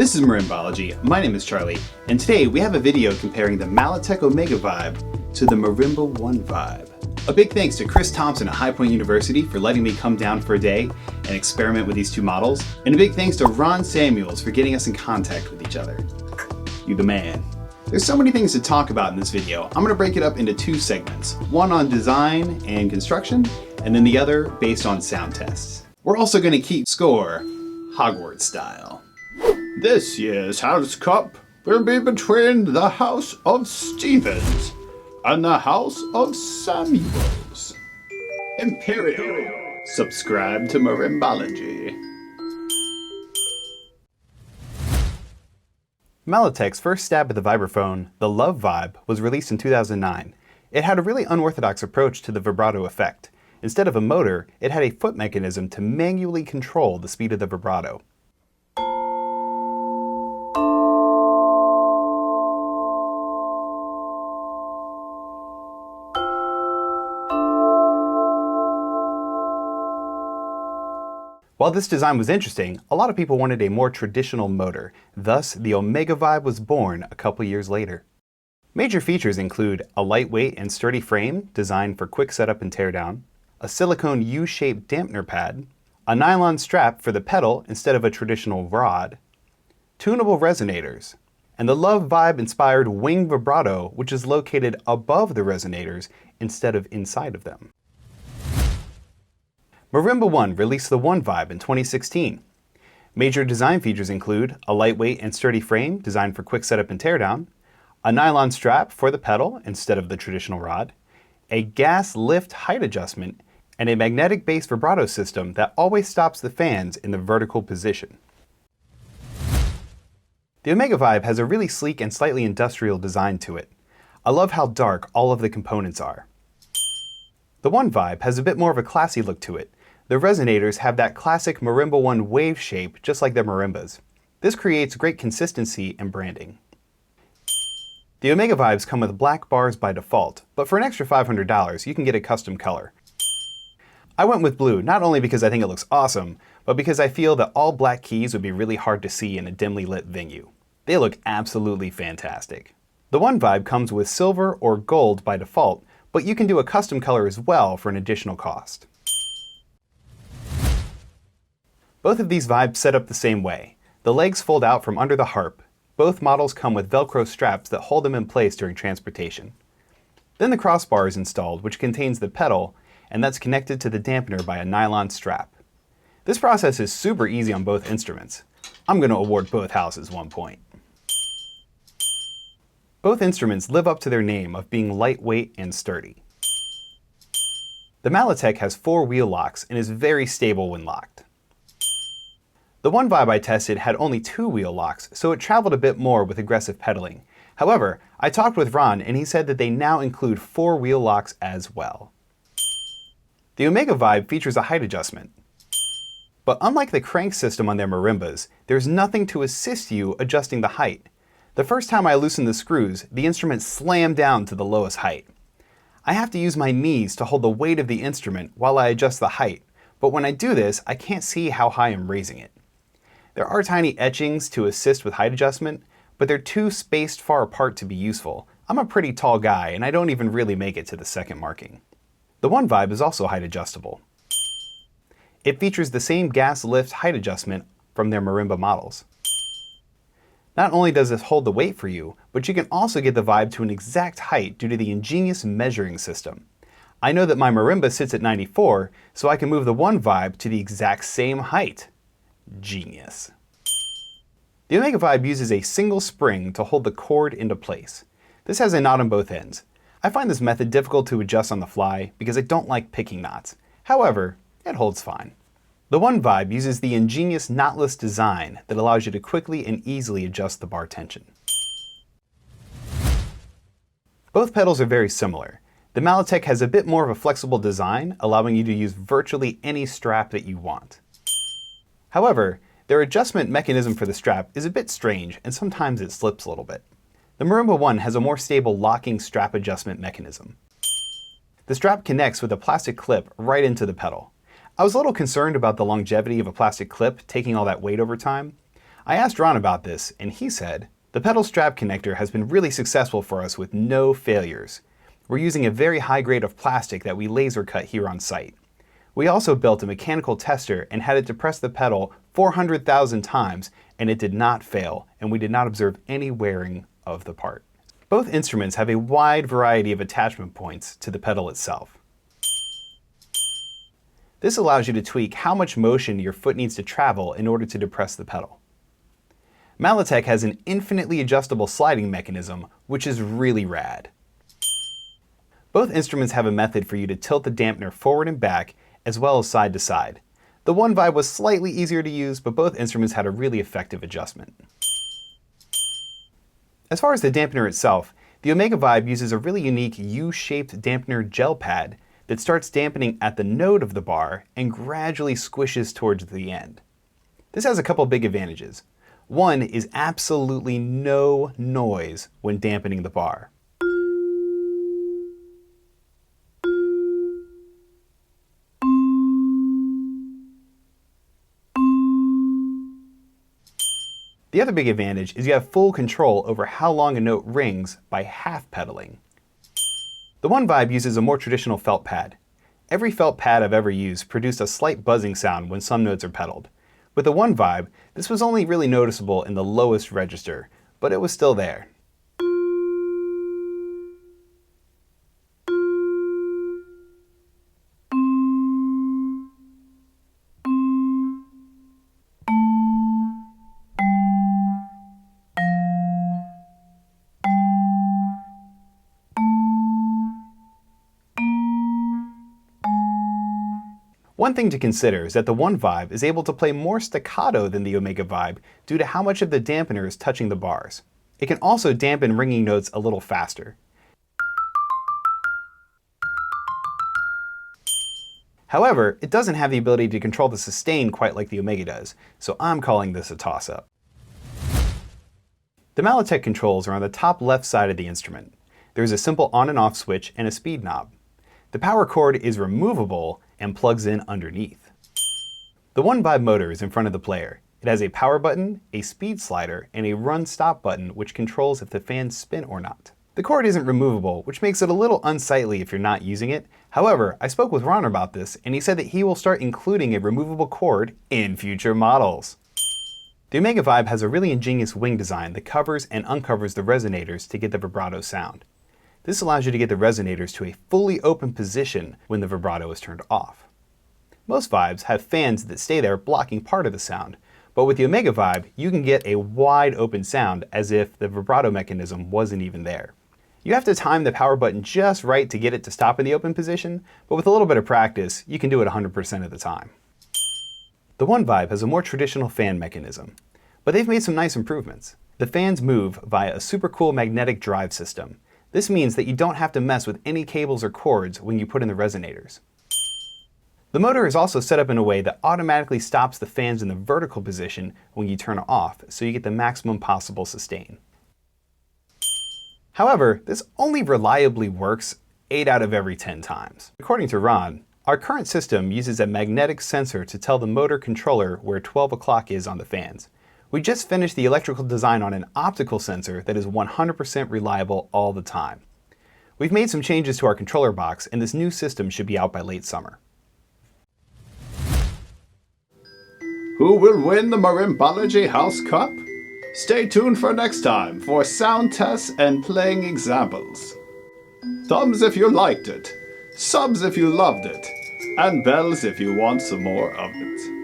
This is Marimbalogy, my name is Charlie, and today we have a video comparing the Malletech Omega Vibe to the Marimba 1 Vibe. A big thanks to Chris Thompson at High Point University for letting me come down for a day and experiment with these two models, and a big thanks to Ron Samuels for getting us in contact with each other. You the man. There's so many things to talk about in this video. I'm going to break it up into two segments, one on design and construction, and then the other based on sound tests. We're also going to keep score Hogwarts style. This year's House Cup will be between the House of Stevens and the House of Samuels. Imperial. Subscribe to Marimbalogy. Malletech's first stab at the vibraphone, the Love Vibe, was released in 2009. It had a really unorthodox approach to the vibrato effect. Instead of a motor, it had a foot mechanism to manually control the speed of the vibrato. While this design was interesting, a lot of people wanted a more traditional motor. Thus, the Omega Vibe was born a couple years later. Major features include a lightweight and sturdy frame designed for quick setup and teardown, a silicone U-shaped dampener pad, a nylon strap for the pedal instead of a traditional rod, tunable resonators, and the Love Vibe inspired wing vibrato, which is located above the resonators instead of inside of them. Marimba 1 released the 1 Vibe in 2016. Major design features include a lightweight and sturdy frame designed for quick setup and teardown, a nylon strap for the pedal instead of the traditional rod, a gas lift height adjustment, and a magnetic base vibrato system that always stops the fans in the vertical position. The Omega Vibe has a really sleek and slightly industrial design to it. I love how dark all of the components are. The 1 Vibe has a bit more of a classy look to it. The resonators have that classic Marimba 1 wave shape just like the Marimbas. This creates great consistency and branding. The Omega Vibes come with black bars by default, but for an extra $500 you can get a custom color. I went with blue not only because I think it looks awesome, but because I feel that all black keys would be really hard to see in a dimly lit venue. They look absolutely fantastic. The 1 Vibe comes with silver or gold by default, but you can do a custom color as well for an additional cost. Both of these Vibes set up the same way. The legs fold out from under the harp. Both models come with Velcro straps that hold them in place during transportation. Then the crossbar is installed, which contains the pedal, and that's connected to the dampener by a nylon strap. This process is super easy on both instruments. I'm going to award both houses 1 point. Both instruments live up to their name of being lightweight and sturdy. The Malletech has 4 wheel locks and is very stable when locked. The 1 Vibe I tested had only 2 wheel locks, so it traveled a bit more with aggressive pedaling. However, I talked with Ron and he said that they now include 4 wheel locks as well. The Omega Vibe features a height adjustment. But unlike the crank system on their Marimbas, there's nothing to assist you adjusting the height. The first time I loosened the screws, the instrument slammed down to the lowest height. I have to use my knees to hold the weight of the instrument while I adjust the height, but when I do this, I can't see how high I'm raising it. There are tiny etchings to assist with height adjustment, but they're too spaced far apart to be useful. I'm a pretty tall guy and I don't even really make it to the second marking. The 1 Vibe is also height adjustable. It features the same gas lift height adjustment from their Marimba models. Not only does this hold the weight for you, but you can also get the Vibe to an exact height due to the ingenious measuring system. I know that my Marimba sits at 94, so I can move the 1 Vibe to the exact same height. Genius. The Omega Vibe uses a single spring to hold the cord into place. This has a knot on both ends. I find this method difficult to adjust on the fly because I don't like picking knots. However, it holds fine. The 1 Vibe uses the ingenious knotless design that allows you to quickly and easily adjust the bar tension. Both pedals are very similar. The Malletech has a bit more of a flexible design, allowing you to use virtually any strap that you want. However, their adjustment mechanism for the strap is a bit strange and sometimes it slips a little bit. The Marimba 1 has a more stable locking strap adjustment mechanism. The strap connects with a plastic clip right into the pedal. I was a little concerned about the longevity of a plastic clip taking all that weight over time. I asked Ron about this, and he said, "The pedal strap connector has been really successful for us with no failures. We're using a very high grade of plastic that we laser cut here on site. We also built a mechanical tester and had it depress the pedal 400,000 times, and it did not fail, and we did not observe any wearing of the part." Both instruments have a wide variety of attachment points to the pedal itself. This allows you to tweak how much motion your foot needs to travel in order to depress the pedal. Malletech has an infinitely adjustable sliding mechanism, which is really rad. Both instruments have a method for you to tilt the dampener forward and back, as well as side to side. The one vibe was slightly easier to use, but both instruments had a really effective adjustment. As far as the dampener itself, the Omega Vibe uses a really unique U-shaped dampener gel pad that starts dampening at the node of the bar and gradually squishes towards the end. This has a couple big advantages. One is absolutely no noise when dampening the bar. The other big advantage is you have full control over how long a note rings by half pedaling. The One Vibe uses a more traditional felt pad. Every felt pad I've ever used produced a slight buzzing sound when some notes are pedaled. With the One Vibe, this was only really noticeable in the lowest register, but it was still there. One thing to consider is that the One Vibe is able to play more staccato than the Omega Vibe due to how much of the dampener is touching the bars. It can also dampen ringing notes a little faster. However, it doesn't have the ability to control the sustain quite like the Omega does, so I'm calling this a toss-up. The Malletech controls are on the top left side of the instrument. There's a simple on and off switch and a speed knob. The power cord is removable and plugs in underneath. The One Vibe motor is in front of the player. It has a power button, a speed slider, and a run-stop button which controls if the fans spin or not. The cord isn't removable, which makes it a little unsightly if you're not using it. However, I spoke with Ron about this, and he said that he will start including a removable cord in future models. The Omega Vibe has a really ingenious wing design that covers and uncovers the resonators to get the vibrato sound. This allows you to get the resonators to a fully open position when the vibrato is turned off. Most vibes have fans that stay there blocking part of the sound, but with the Omega Vibe, you can get a wide open sound as if the vibrato mechanism wasn't even there. You have to time the power button just right to get it to stop in the open position, but with a little bit of practice, you can do it 100% of the time. The One Vibe has a more traditional fan mechanism, but they've made some nice improvements. The fans move via a super cool magnetic drive system. This means that you don't have to mess with any cables or cords when you put in the resonators. The motor is also set up in a way that automatically stops the fans in the vertical position when you turn it off, so you get the maximum possible sustain. However, this only reliably works 8 out of every 10 times. According to Ron, our current system uses a magnetic sensor to tell the motor controller where 12 o'clock is on the fans. We just finished the electrical design on an optical sensor that is 100% reliable all the time. We've made some changes to our controller box, and this new system should be out by late summer. Who will win the Marimbalogy House Cup? Stay tuned for next time for sound tests and playing examples. Thumbs if you liked it, subs if you loved it, and bells if you want some more of it.